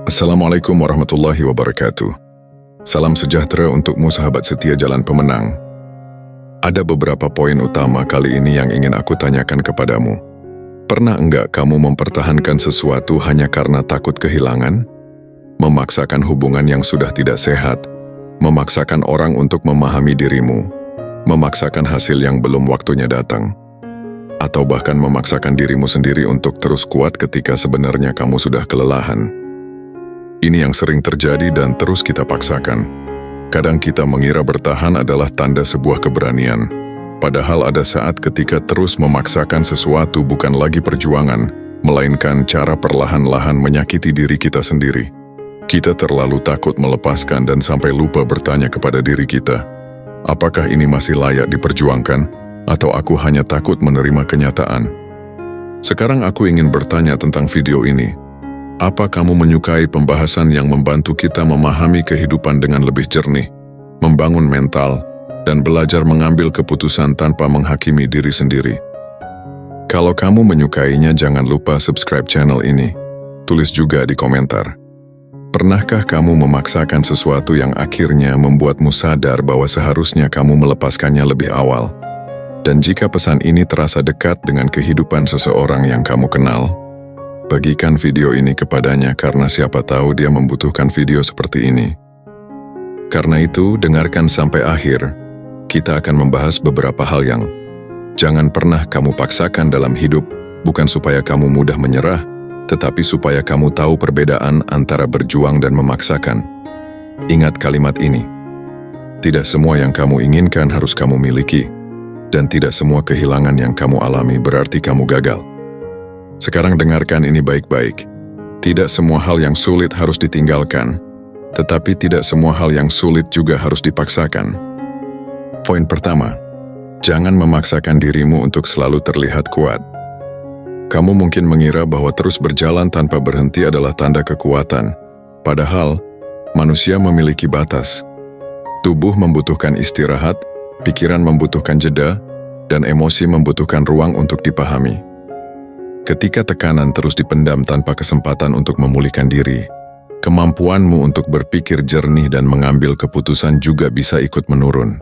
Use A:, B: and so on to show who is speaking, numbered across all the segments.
A: Assalamualaikum warahmatullahi wabarakatuh. Salam sejahtera untukmu sahabat setia Jalan Pemenang. Ada beberapa poin utama kali ini yang ingin aku tanyakan kepadamu. Pernah enggak kamu mempertahankan sesuatu hanya karena takut kehilangan? Memaksakan hubungan yang sudah tidak sehat, memaksakan orang untuk memahami dirimu, memaksakan hasil yang belum waktunya datang, atau bahkan memaksakan dirimu sendiri untuk terus kuat ketika sebenarnya kamu sudah kelelahan. Ini yang sering terjadi dan terus kita paksakan. Kadang kita mengira bertahan adalah tanda sebuah keberanian, padahal ada saat ketika terus memaksakan sesuatu bukan lagi perjuangan, melainkan cara perlahan-lahan menyakiti diri kita sendiri. Kita terlalu takut melepaskan dan sampai lupa bertanya kepada diri kita, apakah ini masih layak diperjuangkan, atau aku hanya takut menerima kenyataan? Sekarang aku ingin bertanya tentang video ini. Apa kamu menyukai pembahasan yang membantu kita memahami kehidupan dengan lebih jernih, membangun mental, dan belajar mengambil keputusan tanpa menghakimi diri sendiri? Kalau kamu menyukainya, jangan lupa subscribe channel ini. Tulis juga di komentar. Pernahkah kamu memaksakan sesuatu yang akhirnya membuatmu sadar bahwa seharusnya kamu melepaskannya lebih awal? Dan jika pesan ini terasa dekat dengan kehidupan seseorang yang kamu kenal, bagikan video ini kepadanya karena siapa tahu dia membutuhkan video seperti ini. Karena itu, dengarkan sampai akhir. Kita akan membahas beberapa hal yang jangan pernah kamu paksakan dalam hidup, bukan supaya kamu mudah menyerah, tetapi supaya kamu tahu perbedaan antara berjuang dan memaksakan. Ingat kalimat ini. Tidak semua yang kamu inginkan harus kamu miliki, dan tidak semua kehilangan yang kamu alami berarti kamu gagal. Sekarang dengarkan ini baik-baik. Tidak semua hal yang sulit harus ditinggalkan, tetapi tidak semua hal yang sulit juga harus dipaksakan. Poin pertama, jangan memaksakan dirimu untuk selalu terlihat kuat. Kamu mungkin mengira bahwa terus berjalan tanpa berhenti adalah tanda kekuatan, padahal manusia memiliki batas. Tubuh membutuhkan istirahat, pikiran membutuhkan jeda, dan emosi membutuhkan ruang untuk dipahami. Ketika tekanan terus dipendam tanpa kesempatan untuk memulihkan diri, kemampuanmu untuk berpikir jernih dan mengambil keputusan juga bisa ikut menurun.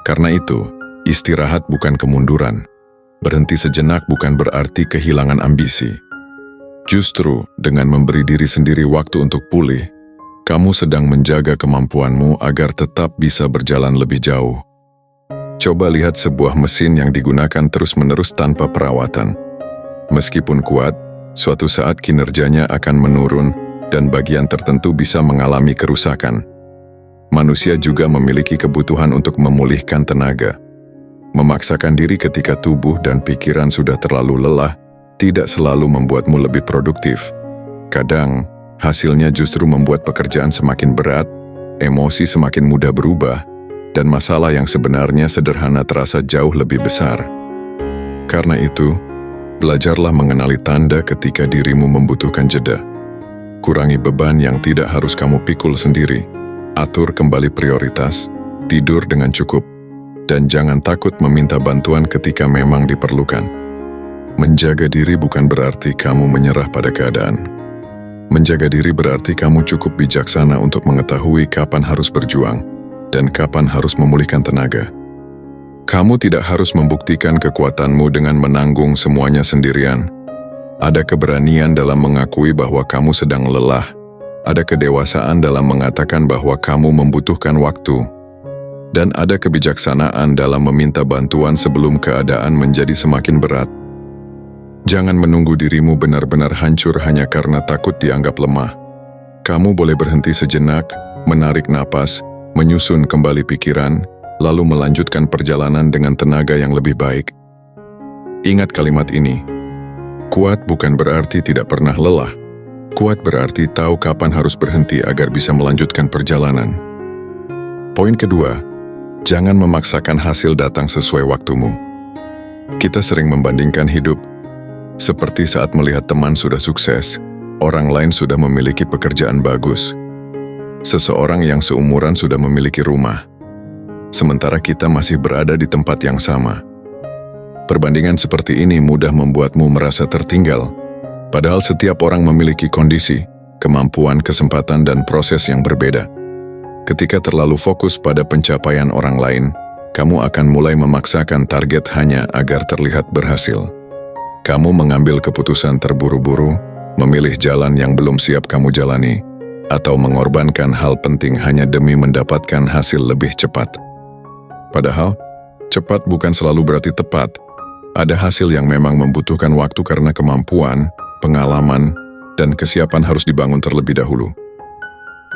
A: Karena itu, istirahat bukan kemunduran. Berhenti sejenak bukan berarti kehilangan ambisi. Justru, dengan memberi diri sendiri waktu untuk pulih, kamu sedang menjaga kemampuanmu agar tetap bisa berjalan lebih jauh. Coba lihat sebuah mesin yang digunakan terus-menerus tanpa perawatan. Meskipun kuat, suatu saat kinerjanya akan menurun dan bagian tertentu bisa mengalami kerusakan. Manusia juga memiliki kebutuhan untuk memulihkan tenaga. Memaksakan diri ketika tubuh dan pikiran sudah terlalu lelah tidak selalu membuatmu lebih produktif. Kadang, hasilnya justru membuat pekerjaan semakin berat, emosi semakin mudah berubah, dan masalah yang sebenarnya sederhana terasa jauh lebih besar. Karena itu, belajarlah mengenali tanda ketika dirimu membutuhkan jeda. Kurangi beban yang tidak harus kamu pikul sendiri. Atur kembali prioritas, tidur dengan cukup, dan jangan takut meminta bantuan ketika memang diperlukan. Menjaga diri bukan berarti kamu menyerah pada keadaan. Menjaga diri berarti kamu cukup bijaksana untuk mengetahui kapan harus berjuang dan kapan harus memulihkan tenaga. Kamu tidak harus membuktikan kekuatanmu dengan menanggung semuanya sendirian. Ada keberanian dalam mengakui bahwa kamu sedang lelah. Ada kedewasaan dalam mengatakan bahwa kamu membutuhkan waktu. Dan ada kebijaksanaan dalam meminta bantuan sebelum keadaan menjadi semakin berat. Jangan menunggu dirimu benar-benar hancur hanya karena takut dianggap lemah. Kamu boleh berhenti sejenak, menarik napas, menyusun kembali pikiran, lalu melanjutkan perjalanan dengan tenaga yang lebih baik. Ingat kalimat ini. Kuat bukan berarti tidak pernah lelah. Kuat berarti tahu kapan harus berhenti agar bisa melanjutkan perjalanan. Poin kedua, jangan memaksakan hasil datang sesuai waktumu. Kita sering membandingkan hidup. Seperti saat melihat teman sudah sukses, orang lain sudah memiliki pekerjaan bagus. Seseorang yang seumuran sudah memiliki rumah. Sementara kita masih berada di tempat yang sama. Perbandingan seperti ini mudah membuatmu merasa tertinggal. Padahal setiap orang memiliki kondisi, kemampuan, kesempatan, dan proses yang berbeda. Ketika terlalu fokus pada pencapaian orang lain, kamu akan mulai memaksakan target hanya agar terlihat berhasil. Kamu mengambil keputusan terburu-buru, memilih jalan yang belum siap kamu jalani, atau mengorbankan hal penting hanya demi mendapatkan hasil lebih cepat. Padahal, cepat bukan selalu berarti tepat. Ada hasil yang memang membutuhkan waktu karena kemampuan, pengalaman, dan kesiapan harus dibangun terlebih dahulu.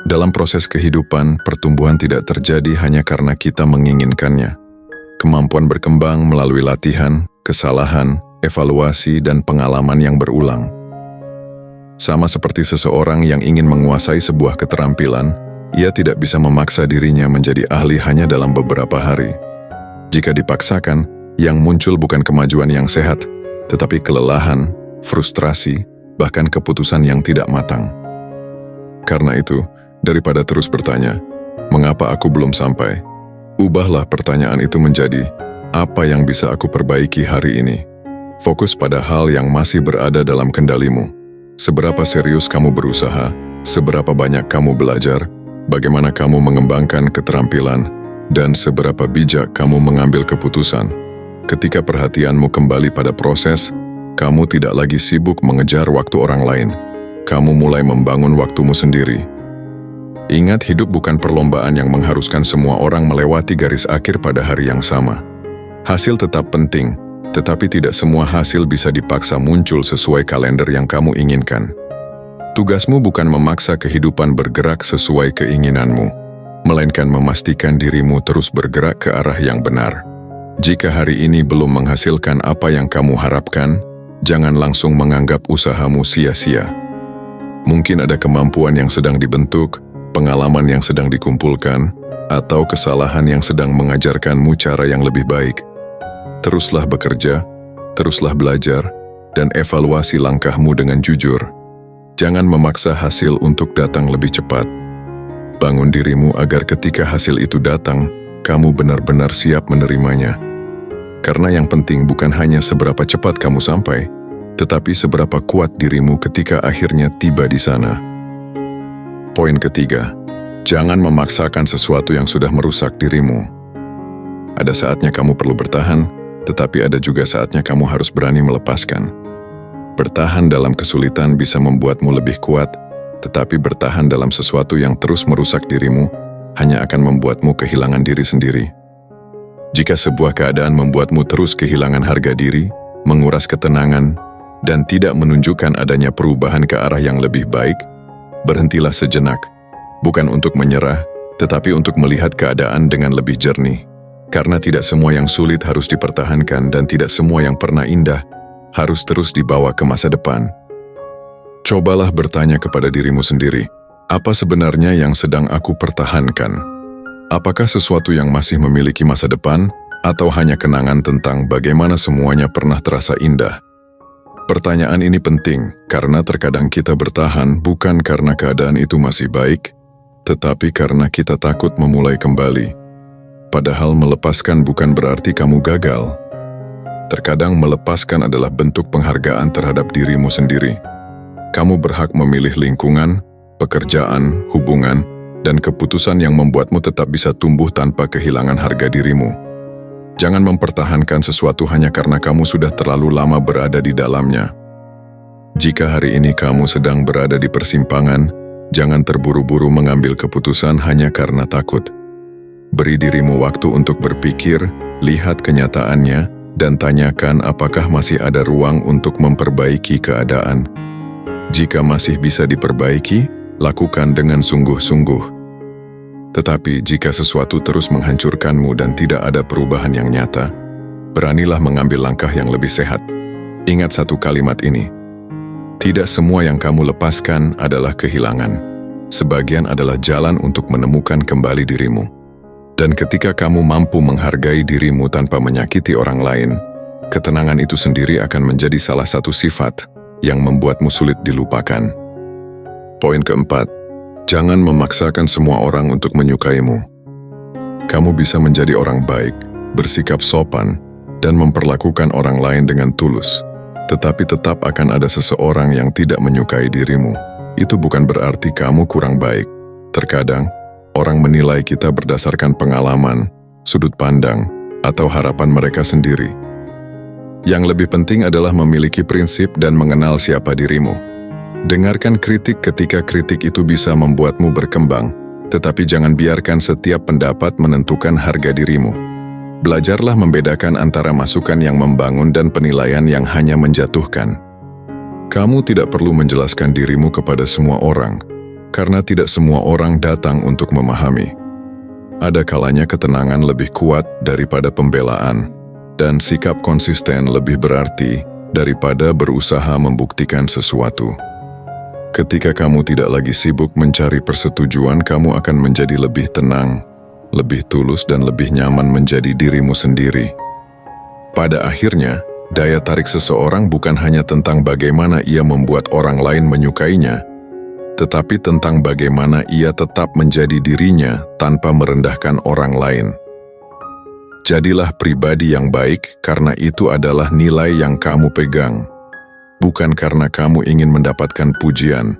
A: Dalam proses kehidupan, pertumbuhan tidak terjadi hanya karena kita menginginkannya. Kemampuan berkembang melalui latihan, kesalahan, evaluasi, dan pengalaman yang berulang. Sama seperti seseorang yang ingin menguasai sebuah keterampilan, ia tidak bisa memaksa dirinya menjadi ahli hanya dalam beberapa hari. Jika dipaksakan, yang muncul bukan kemajuan yang sehat, tetapi kelelahan, frustrasi, bahkan keputusan yang tidak matang. Karena itu, daripada terus bertanya, "Mengapa aku belum sampai?" Ubahlah pertanyaan itu menjadi, "Apa yang bisa aku perbaiki hari ini?" Fokus pada hal yang masih berada dalam kendalimu. Seberapa serius kamu berusaha, seberapa banyak kamu belajar, bagaimana kamu mengembangkan keterampilan, dan seberapa bijak kamu mengambil keputusan. Ketika perhatianmu kembali pada proses, kamu tidak lagi sibuk mengejar waktu orang lain. Kamu mulai membangun waktumu sendiri. Ingat, hidup bukan perlombaan yang mengharuskan semua orang melewati garis akhir pada hari yang sama. Hasil tetap penting, tetapi tidak semua hasil bisa dipaksa muncul sesuai kalender yang kamu inginkan. Tugasmu bukan memaksa kehidupan bergerak sesuai keinginanmu, melainkan memastikan dirimu terus bergerak ke arah yang benar. Jika hari ini belum menghasilkan apa yang kamu harapkan, jangan langsung menganggap usahamu sia-sia. Mungkin ada kemampuan yang sedang dibentuk, pengalaman yang sedang dikumpulkan, atau kesalahan yang sedang mengajarkanmu cara yang lebih baik. Teruslah bekerja, teruslah belajar, dan evaluasi langkahmu dengan jujur. Jangan memaksa hasil untuk datang lebih cepat. Bangun dirimu agar ketika hasil itu datang, kamu benar-benar siap menerimanya. Karena yang penting bukan hanya seberapa cepat kamu sampai, tetapi seberapa kuat dirimu ketika akhirnya tiba di sana. Poin ketiga, jangan memaksakan sesuatu yang sudah merusak dirimu. Ada saatnya kamu perlu bertahan, tetapi ada juga saatnya kamu harus berani melepaskan. Bertahan dalam kesulitan bisa membuatmu lebih kuat, tetapi bertahan dalam sesuatu yang terus merusak dirimu hanya akan membuatmu kehilangan diri sendiri. Jika sebuah keadaan membuatmu terus kehilangan harga diri, menguras ketenangan, dan tidak menunjukkan adanya perubahan ke arah yang lebih baik, berhentilah sejenak, bukan untuk menyerah, tetapi untuk melihat keadaan dengan lebih jernih. Karena tidak semua yang sulit harus dipertahankan dan tidak semua yang pernah indah harus terus dibawa ke masa depan. Cobalah bertanya kepada dirimu sendiri, apa sebenarnya yang sedang aku pertahankan? Apakah sesuatu yang masih memiliki masa depan atau hanya kenangan tentang bagaimana semuanya pernah terasa indah? Pertanyaan ini penting karena terkadang kita bertahan bukan karena keadaan itu masih baik, tetapi karena kita takut memulai kembali. Padahal melepaskan bukan berarti kamu gagal. Terkadang melepaskan adalah bentuk penghargaan terhadap dirimu sendiri. Kamu berhak memilih lingkungan, pekerjaan, hubungan, dan keputusan yang membuatmu tetap bisa tumbuh tanpa kehilangan harga dirimu. Jangan mempertahankan sesuatu hanya karena kamu sudah terlalu lama berada di dalamnya. Jika hari ini kamu sedang berada di persimpangan, jangan terburu-buru mengambil keputusan hanya karena takut. Beri dirimu waktu untuk berpikir, lihat kenyataannya, dan tanyakan apakah masih ada ruang untuk memperbaiki keadaan. Jika masih bisa diperbaiki, lakukan dengan sungguh-sungguh. Tetapi jika sesuatu terus menghancurkanmu dan tidak ada perubahan yang nyata, beranilah mengambil langkah yang lebih sehat. Ingat satu kalimat ini, tidak semua yang kamu lepaskan adalah kehilangan. Sebagian adalah jalan untuk menemukan kembali dirimu. Dan ketika kamu mampu menghargai dirimu tanpa menyakiti orang lain, ketenangan itu sendiri akan menjadi salah satu sifat yang membuatmu sulit dilupakan. Poin keempat, jangan memaksakan semua orang untuk menyukaimu. Kamu bisa menjadi orang baik, bersikap sopan, dan memperlakukan orang lain dengan tulus, tetapi tetap akan ada seseorang yang tidak menyukai dirimu. itu bukan berarti kamu kurang baik. Terkadang, orang menilai kita berdasarkan pengalaman, sudut pandang, atau harapan mereka sendiri. Yang lebih penting adalah memiliki prinsip dan mengenal siapa dirimu. Dengarkan kritik ketika kritik itu bisa membuatmu berkembang, tetapi jangan biarkan setiap pendapat menentukan harga dirimu. Belajarlah membedakan antara masukan yang membangun dan penilaian yang hanya menjatuhkan. Kamu tidak perlu menjelaskan dirimu kepada semua orang, karena tidak semua orang datang untuk memahami. Ada kalanya ketenangan lebih kuat daripada pembelaan, dan sikap konsisten lebih berarti daripada berusaha membuktikan sesuatu. Ketika kamu tidak lagi sibuk mencari persetujuan, kamu akan menjadi lebih tenang, lebih tulus dan lebih nyaman menjadi dirimu sendiri. Pada akhirnya, daya tarik seseorang bukan hanya tentang bagaimana ia membuat orang lain menyukainya, tetapi tentang bagaimana ia tetap menjadi dirinya tanpa merendahkan orang lain. Jadilah pribadi yang baik karena itu adalah nilai yang kamu pegang. Bukan karena kamu ingin mendapatkan pujian,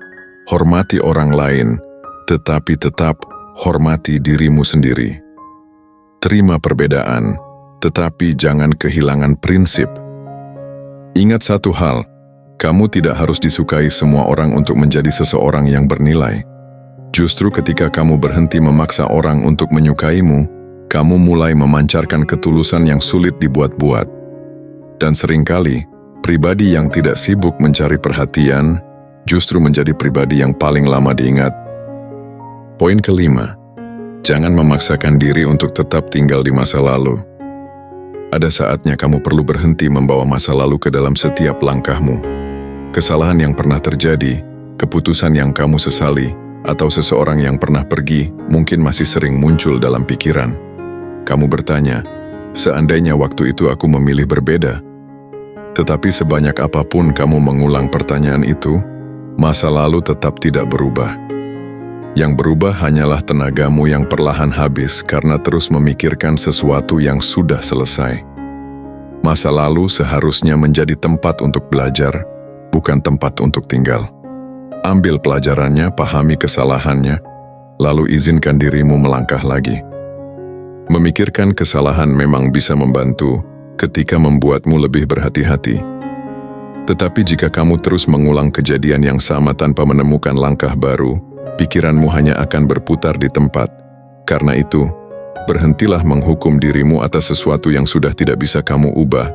A: hormati orang lain, tetapi tetap hormati dirimu sendiri. Terima perbedaan, tetapi jangan kehilangan prinsip. Ingat satu hal, kamu tidak harus disukai semua orang untuk menjadi seseorang yang bernilai. Justru ketika kamu berhenti memaksa orang untuk menyukaimu, kamu mulai memancarkan ketulusan yang sulit dibuat-buat. Dan seringkali, pribadi yang tidak sibuk mencari perhatian, justru menjadi pribadi yang paling lama diingat. Poin kelima, jangan memaksakan diri untuk tetap tinggal di masa lalu. Ada saatnya kamu perlu berhenti membawa masa lalu ke dalam setiap langkahmu. Kesalahan yang pernah terjadi, keputusan yang kamu sesali, atau seseorang yang pernah pergi mungkin masih sering muncul dalam pikiran. Kamu bertanya, seandainya waktu itu aku memilih berbeda. Tetapi sebanyak apapun kamu mengulang pertanyaan itu, masa lalu tetap tidak berubah. Yang berubah hanyalah tenagamu yang perlahan habis karena terus memikirkan sesuatu yang sudah selesai. Masa lalu seharusnya menjadi tempat untuk belajar, bukan tempat untuk tinggal. Ambil pelajarannya, pahami kesalahannya, lalu izinkan dirimu melangkah lagi. Memikirkan kesalahan memang bisa membantu ketika membuatmu lebih berhati-hati. Tetapi jika kamu terus mengulang kejadian yang sama tanpa menemukan langkah baru, pikiranmu hanya akan berputar di tempat. Karena itu, berhentilah menghukum dirimu atas sesuatu yang sudah tidak bisa kamu ubah.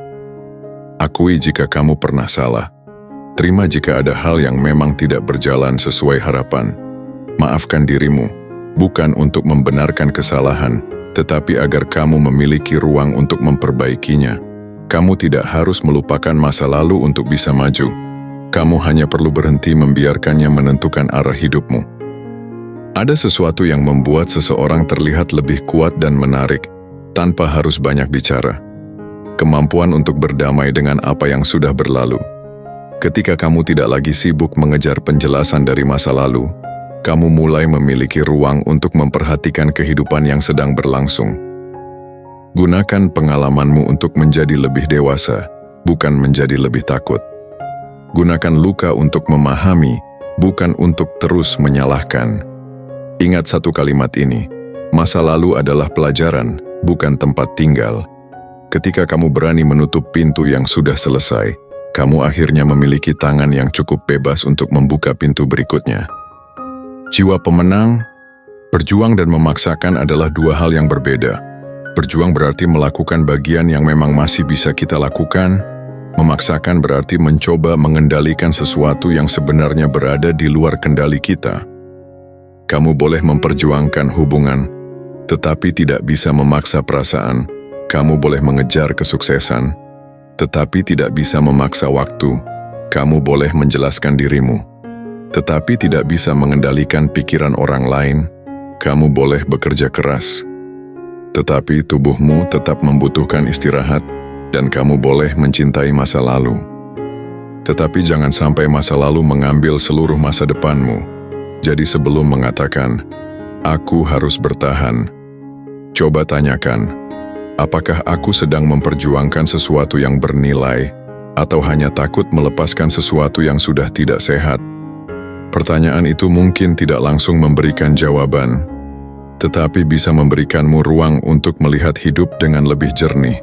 A: Akui jika kamu pernah salah. Terima jika ada hal yang memang tidak berjalan sesuai harapan. Maafkan dirimu, bukan untuk membenarkan kesalahan, tetapi agar kamu memiliki ruang untuk memperbaikinya. Kamu tidak harus melupakan masa lalu untuk bisa maju. Kamu hanya perlu berhenti membiarkannya menentukan arah hidupmu. Ada sesuatu yang membuat seseorang terlihat lebih kuat dan menarik, tanpa harus banyak bicara. Kemampuan untuk berdamai dengan apa yang sudah berlalu. Ketika kamu tidak lagi sibuk mengejar penjelasan dari masa lalu, kamu mulai memiliki ruang untuk memperhatikan kehidupan yang sedang berlangsung. Gunakan pengalamanmu untuk menjadi lebih dewasa, bukan menjadi lebih takut. Gunakan luka untuk memahami, bukan untuk terus menyalahkan. Ingat satu kalimat ini, masa lalu adalah pelajaran, bukan tempat tinggal. Ketika kamu berani menutup pintu yang sudah selesai, kamu akhirnya memiliki tangan yang cukup bebas untuk membuka pintu berikutnya. Jiwa pemenang, berjuang dan memaksakan adalah dua hal yang berbeda. Berjuang berarti melakukan bagian yang memang masih bisa kita lakukan. Memaksakan berarti mencoba mengendalikan sesuatu yang sebenarnya berada di luar kendali kita. Kamu boleh memperjuangkan hubungan, tetapi tidak bisa memaksa perasaan. Kamu boleh mengejar kesuksesan, tetapi tidak bisa memaksa waktu. Kamu boleh menjelaskan dirimu, tetapi tidak bisa mengendalikan pikiran orang lain. Kamu boleh bekerja keras, tetapi tubuhmu tetap membutuhkan istirahat, dan kamu boleh mencintai masa lalu. Tetapi jangan sampai masa lalu mengambil seluruh masa depanmu. Jadi sebelum mengatakan, aku harus bertahan, coba tanyakan, apakah aku sedang memperjuangkan sesuatu yang bernilai, atau hanya takut melepaskan sesuatu yang sudah tidak sehat? Pertanyaan itu mungkin tidak langsung memberikan jawaban, tetapi bisa memberikanmu ruang untuk melihat hidup dengan lebih jernih.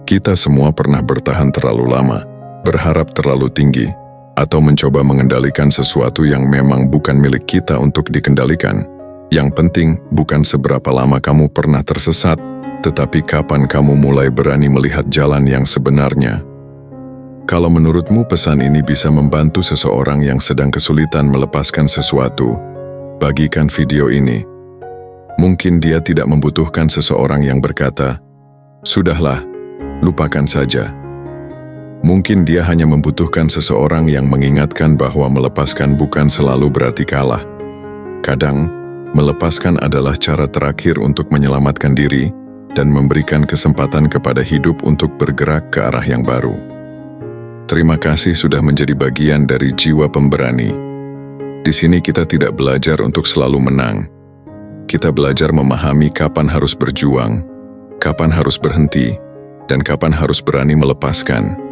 A: Kita semua pernah bertahan terlalu lama, berharap terlalu tinggi, atau mencoba mengendalikan sesuatu yang memang bukan milik kita untuk dikendalikan. Yang penting bukan seberapa lama kamu pernah tersesat, tetapi kapan kamu mulai berani melihat jalan yang sebenarnya. Kalau menurutmu pesan ini bisa membantu seseorang yang sedang kesulitan melepaskan sesuatu, bagikan video ini. Mungkin dia tidak membutuhkan seseorang yang berkata, "Sudahlah, lupakan saja." Mungkin dia hanya membutuhkan seseorang yang mengingatkan bahwa melepaskan bukan selalu berarti kalah. Kadang, melepaskan adalah cara terakhir untuk menyelamatkan diri dan memberikan kesempatan kepada hidup untuk bergerak ke arah yang baru. Terima kasih sudah menjadi bagian dari Jiwa Pemberani. Di sini kita tidak belajar untuk selalu menang. Kita belajar memahami kapan harus berjuang, kapan harus berhenti, dan kapan harus berani melepaskan.